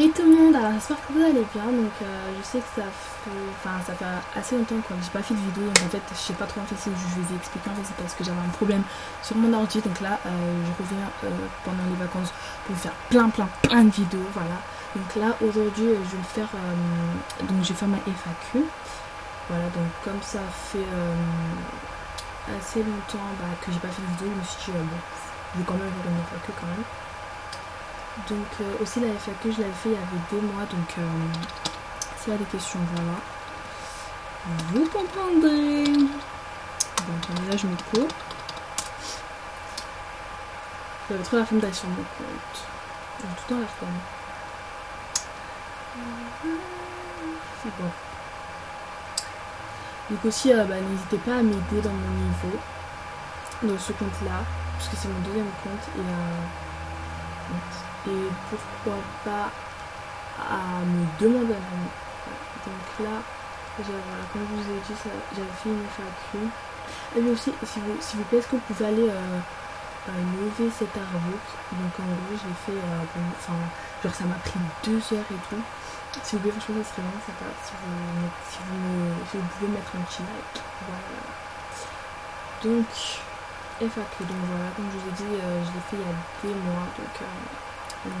Hey tout le monde, alors j'espère que vous allez bien. Donc je sais que ça fait assez longtemps que j'ai pas fait de vidéo, donc en fait je sais pas trop en fait si je vous ai expliqué, en fait c'est parce que j'avais un problème sur mon ordi. Donc là je reviens pendant les vacances pour faire plein de vidéos, voilà. Donc là aujourd'hui je vais faire donc je vais faire ma FAQ, voilà. Donc comme ça fait assez longtemps que j'ai pas fait de vidéo, je me suis dit bon, je vais quand même faire une FAQ quand même. Donc aussi la FAQ je l'avais fait il y avait 2 mois, donc s'il y a des questions, voilà, vous comprendrez. Donc là je me cours. J'avais trop la flemme d'aller sur mon compte. J'ai tout le temps la flemme. Bon. Donc aussi n'hésitez pas à m'aider dans mon niveau dans ce compte là, parce que c'est mon deuxième compte, et pourquoi pas à me demander un ami. Donc là voilà, comme je vous ai dit, j'avais fait une FAQ. Et puis aussi, s'il vous plaît, est-ce que vous pouvez aller lever cet artbook. Donc en gros j'ai fait genre ça m'a pris 2 heures et tout. Si vous pouvez, franchement ça serait vraiment sympa si vous pouvez mettre un petit like, voilà. Donc FAQ, donc voilà, comme je vous ai dit, je l'ai fait il y a des mois, donc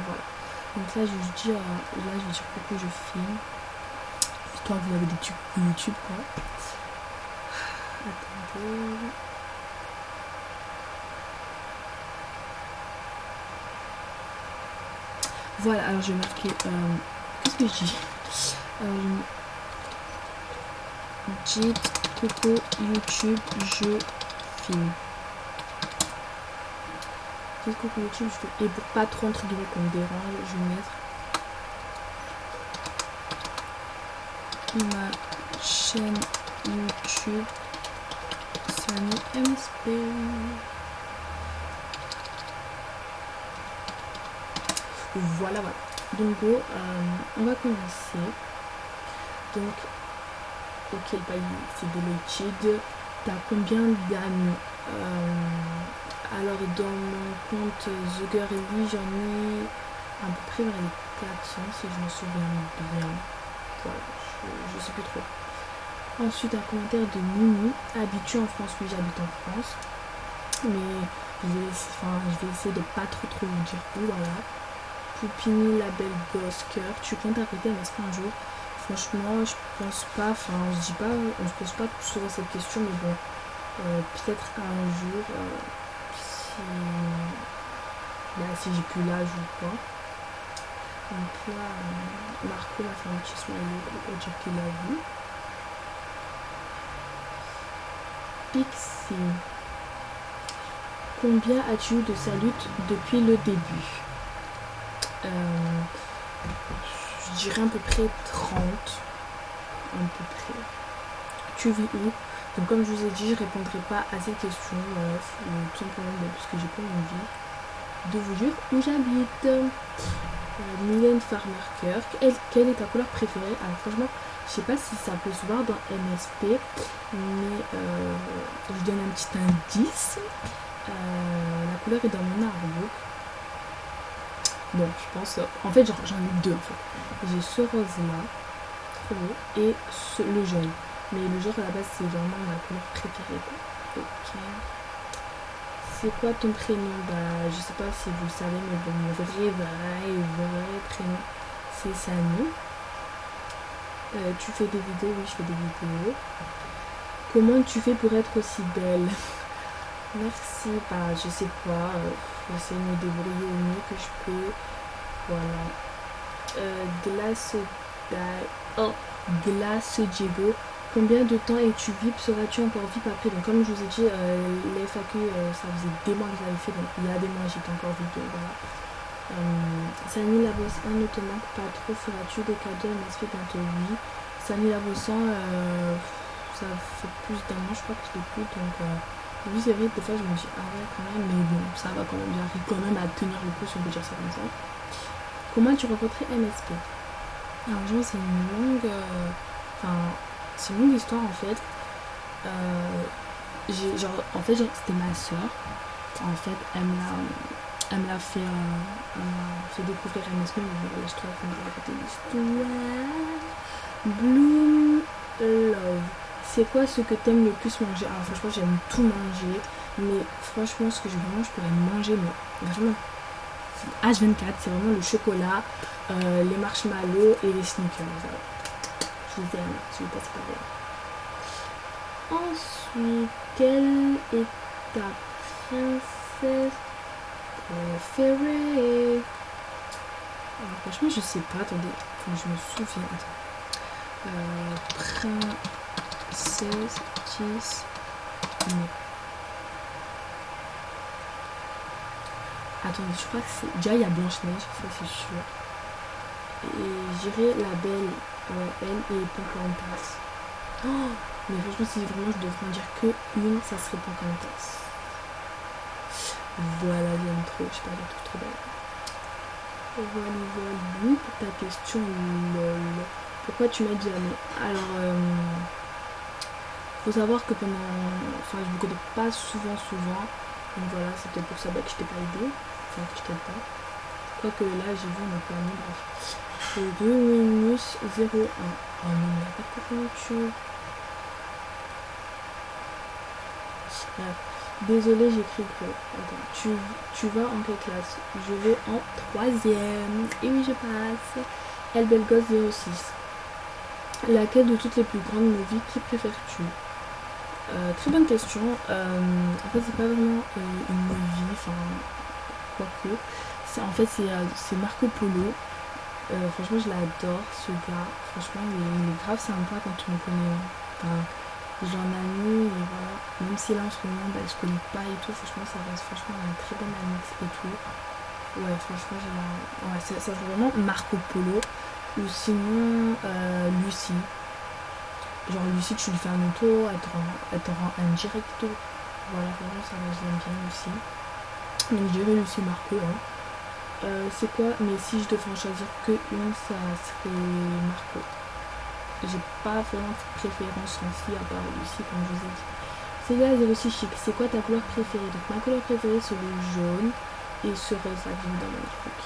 voilà. Donc là je vais dire pourquoi je filme, histoire que vous avez des tubes YouTube quoi. Attendez. Voilà, alors je vais marquer qu'est-ce que je dis, dites coucou YouTube, je filme. Dites coucou YouTube, je filme. Et pour pas trop entre guillemets qu'on me dérange, je vais mettre ma chaîne YouTube Samy MSP. Voilà. Donc go, on va commencer. Donc ok, le pays c'est de l'étude. T'as combien d'amis? Alors dans mon compte The Girl Ellie, j'en ai à peu près vers les 400 si je me souviens bien. Voilà, je sais plus trop. Ensuite un commentaire de Mimi. Habitué en France? Oui, j'habite en France, mais je vais essayer de pas trop vous dire où, voilà. Poupini, la belle gosse cœur. Tu comptes arrêter n'est-ce pas un jour? Franchement je pense pas, on se pose pas souvent cette question, mais bon, peut-être un jour, si j'ai plus l'âge ou quoi. Donc là Marco m'a fait un petit smiley pour dire qu'il a vu. Pixie, combien as-tu eu de salut depuis le début? Je dirais à peu près 30, à peu près. Tu vis où? Donc comme je vous ai dit, je répondrai pas à ces questions, tout simplement parce que j'ai pas envie de vous dire où j'habite. Mylène Farmer, quelle est ta couleur préférée? Alors franchement, je sais pas si ça peut se voir dans MSP, mais je vous donne un petit indice. La couleur est dans mon artbook. Bon, je pense, en fait j'en ai 2 en fait. J'ai ce rose là, trop beau, et le jaune. Mais le jaune à la base c'est vraiment ma couleur préférée quoi. Ok. C'est quoi ton prénom? Je sais pas si vous le savez, mais bon, mon vrai prénom c'est Samy. Tu fais des vidéos? Oui, je fais des vidéos. Comment tu fais pour être aussi belle? Merci. Je sais pas, j'essaie de me débrouiller au mieux que je peux, voilà. Glace Diego, combien de temps es-tu VIP? Seras-tu encore VIP après? Donc comme je vous ai dit, les FAQ ça faisait des mois que j'avais fait, donc il y a des mois j'étais encore VIP, donc voilà. Samy la bosse 1 ne te manque pas trop, feras-tu des cadeaux MSP bientôt? Oui. Samy la bosse 1, ça fait plus d'un mois je crois que je l'ai plus, donc oui c'est vrai, des fois je me dis ah ouais quand même, mais bon ça va quand même, j'arrive quand même à tenir le coup si on peut dire ça comme ça. Comment tu rencontré MSP? Alors genre c'est une longue histoire en fait. C'était ma soeur. En fait elle me l'a fait te découvrir MSP, mais bon, laisse-toi quand même raconter l'histoire. Bloom Love. C'est quoi ce que t'aimes le plus manger? Alors franchement j'aime tout manger, mais franchement ce que je pourrais manger, mais vraiment H24, c'est vraiment le chocolat, les marshmallows et les sneakers. Voilà. Je les aime, je les passe par là. Ensuite, quelle est ta princesse préférée? Alors, franchement je sais pas, attendez, faut que je me souvienne. Princesse Disney. Attendez, je crois que c'est... Déjà, il y a Blanche-Neige, ça c'est sûr. Et j'irai la belle, elle et Pocahontas. Oh, mais franchement, si vraiment je devrais en dire que une, ça serait Pocahontas. Voilà, j'aime trop, je sais pas, je la trouve trop belle. Voilà, pour ta question, lol. Pourquoi tu m'as jamais? Alors, faut savoir que pendant... Enfin, je me connais pas souvent. Donc voilà, c'est peut-être pour ça que je t'ai pas aidé. Enfin, que je t'aide pas. Quoique là, j'ai vu mon permis, bref. C'est 2 minus 0,1. Oh non, il n'y a pas de couverture. Bref. Désolée, j'écris gros. Attends, tu vas en quelle classe? Je vais en 3e. Et oui, je passe. Elle belle gosse 06. Laquelle de toutes les plus grandes movies qui préfères-tu? Très bonne question. En fait, c'est pas vraiment une movie, enfin, quoique. En fait, c'est Marco Polo. Franchement, je l'adore, ce gars. Franchement, il est grave sympa quand tu me connais. Enfin, j'en ai mis, et voilà. Même si là, en ce moment, je connais pas et tout, franchement, ça reste franchement un très bon ami et tout. Ouais, franchement, ouais, ça serait vraiment Marco Polo. Ou sinon, Lucie. Genre Lucie, tu lui fais un auto, elle te rend un directo. Voilà, vraiment ça je l'aime bien aussi. Donc je dirais Lucie Marco. Hein. C'est quoi? Mais si je devais en choisir que une, ça serait Marco. J'ai pas vraiment de préférence en fille à part Lucie, comme je vous ai dit. C'est là 06 chic. C'est quoi ta couleur préférée? Donc ma couleur préférée c'est le jaune et ce rose là qui est dans mon truc.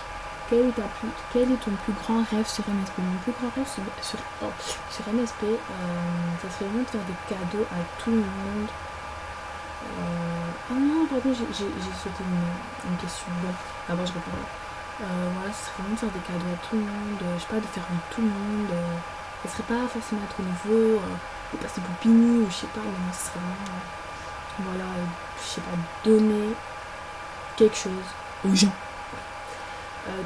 Quel est ton plus grand rêve sur MSP? Mon plus grand rêve sur MSP, ça serait vraiment de faire des cadeaux à tout le monde. Oh non, pardon, j'ai sauté une question. Bon, d'abord je réponds. Voilà, ça serait vraiment de faire des cadeaux à tout le monde. Je sais pas, de faire tout le monde. Ça serait pas forcément être nouveau, de passer pour Pini ou je sais pas, mais non, ça serait vraiment, voilà, je sais pas, donner quelque chose aux gens.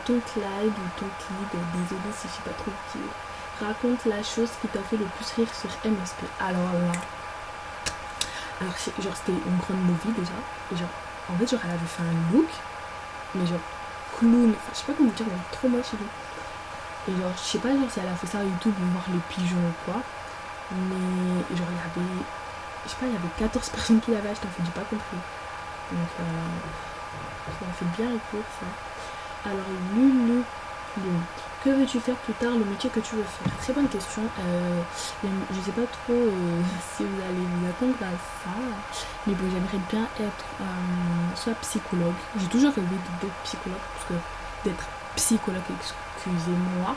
Ton Clyde ou ton Clyde, désolé si je sais pas trop qui. Raconte la chose qui t'a fait le plus rire sur MSP. Alors là, genre c'était une grande movie déjà. Et genre, en fait, genre elle avait fait un look, mais genre clown, enfin je sais pas comment dire, mais trop moche et tout. Et genre, je sais pas genre si elle a fait ça à YouTube ou voir les pigeons ou quoi. Mais genre il y avait, je sais pas, il y avait 14 personnes qui l'avaient acheté, en fait, j'ai pas compris. Donc ça m'a fait bien rire ça. Alors Lulu, que veux-tu faire plus tard, le métier que tu veux faire? Très bonne question. Je sais pas trop si vous allez vous attendre à ça, mais bon, j'aimerais bien être soit psychologue. J'ai toujours rêvé d'être psychologue, parce que d'être psychologue, excusez-moi,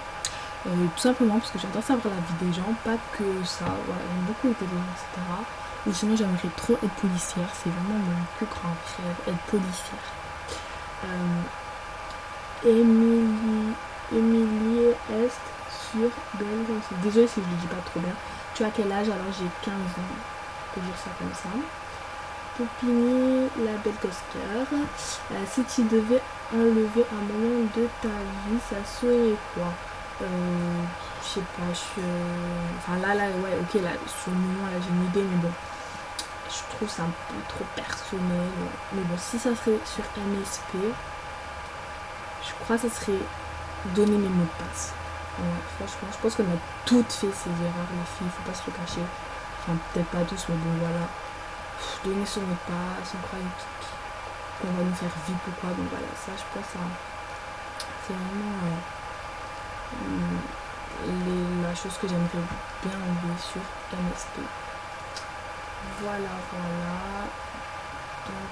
tout simplement parce que j'adore savoir la vie des gens, pas que ça. Voilà, j'aime beaucoup aider les gens, etc. Ou sinon, j'aimerais trop être policière. C'est vraiment mon plus grand rêve, être policière. Émilie Est sur Belle. Désolée si je le dis pas trop bien. Tu as quel âge? Alors j'ai 15 ans. On peut dire ça comme ça. Popini, la belle Coscar. Si tu devais enlever un moment de ta vie, ça serait quoi? Je sais pas, enfin là, ouais, ok, là, sur le moment, là, j'ai une idée, mais bon. Je trouve ça un peu trop personnel. Mais bon, si ça serait sur MSP, je crois que ça serait donner mes mots de passe. Ouais, franchement, je pense qu'on a toutes fait ces erreurs, les filles, faut pas se le cacher. Enfin, peut-être pas tous, mais bon, voilà. Donner son mot de passe, on croit qu'on va nous faire vite ou quoi. Donc voilà, ça, je pense que c'est vraiment la chose que j'aimerais bien enlever sur MSP. Voilà. Donc,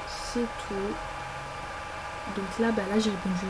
c'est tout. Donc là, j'ai répondu